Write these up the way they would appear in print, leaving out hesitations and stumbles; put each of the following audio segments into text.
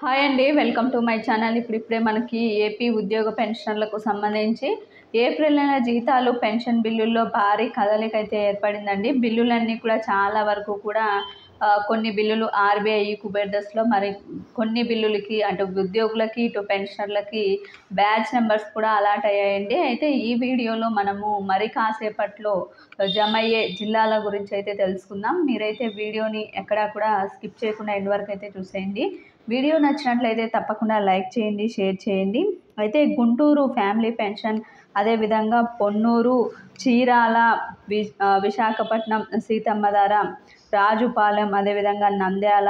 Hi అండి, welcome to my channel. ఇప్పుడిప్పుడే మనకి ఏపీ ఉద్యోగ పెన్షనర్లకు సంబంధించి ఏప్రిల్ నెల జీతాలు పెన్షన్ బిల్లుల్లో భారీ కదలిక అయితే ఏర్పడిందండి. బిల్లులన్నీ కూడా చాలా వరకు కూడా కొన్ని బిల్లులు ఆర్బీఐ కుబేర్ దశలో, మరి కొన్ని బిల్లులకి అటు ఉద్యోగులకి ఇటు పెన్షనర్లకి బ్యాచ్ నెంబర్స్ కూడా అలాట్ అయ్యాయండి. అయితే ఈ వీడియోలో మనము మరి కాసేపట్లో జమ అయ్యే జిల్లాల గురించి అయితే తెలుసుకుందాం. మీరైతే వీడియోని ఎక్కడా కూడా స్కిప్ చేయకుండా ఎండ్ వరకు అయితే చూసేయండి. వీడియో నచ్చినట్లయితే తప్పకుండా లైక్ చేయండి, షేర్ చేయండి. అయితే గుంటూరు ఫ్యామిలీ పెన్షన్, అదేవిధంగా పొన్నూరు, చీరాల, విశాఖపట్నం సీతమ్మధార, రాజుపాలెం, అదేవిధంగా నంద్యాల,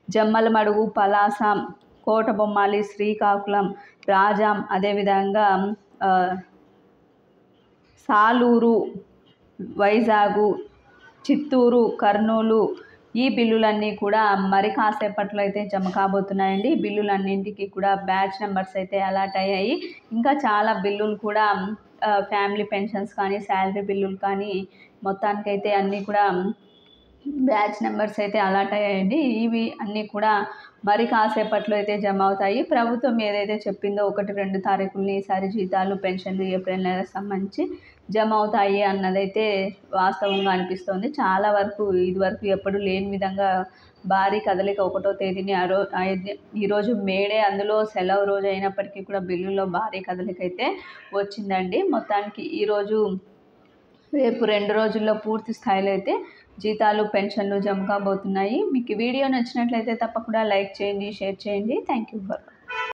జమ్మలమడుగు, పలాస, కోటబొమ్మాలి, శ్రీకాకుళం, రాజాం, అదేవిధంగా సాలూరు, వైజాగు, చిత్తూరు, కర్నూలు, ఈ బిల్లులన్నీ కూడా మరి కాసేపట్లో అయితే జమ కాబోతున్నాయండి. ఈ బిల్లులన్నింటికి కూడా బ్యాచ్ నెంబర్స్ అయితే అలాట్ అయ్యాయి. ఇంకా చాలా బిల్లులు కూడా ఫ్యామిలీ పెన్షన్స్ కానీ, శాలరీ బిల్లులు కానీ, మొత్తానికైతే అన్నీ కూడా బ్యాచ్ నెంబర్స్ అయితే అలాట్ అయ్యాయండి. ఇవి అన్నీ కూడా మరి కాసేపట్లో అయితే జమ అవుతాయి. ప్రభుత్వం ఏదైతే చెప్పిందో 1-2 తారీఖుల్ని ఈసారి జీతాలు, పెన్షన్లు ఏప్రిల్ నెలకు సంబంధించి జమ అవుతాయి అన్నదైతే వాస్తవంగా అనిపిస్తోంది. చాలా వరకు ఇదివరకు ఎప్పుడు లేని విధంగా భారీ కదలిక 1వ తేదీని ఈరోజు మేడే, అందులో సెలవు రోజు అయినప్పటికీ కూడా బిల్లుల్లో భారీ కదలిక అయితే వచ్చిందండి. మొత్తానికి ఈరోజు రేపు 2 రోజుల్లో పూర్తి స్థాయిలో అయితే జీతాలు, పెన్షన్లు జమ కాబోతున్నాయి. మీకు వీడియో నచ్చినట్లయితే తప్పకుండా లైక్ చేయండి, షేర్ చేయండి. Thank you.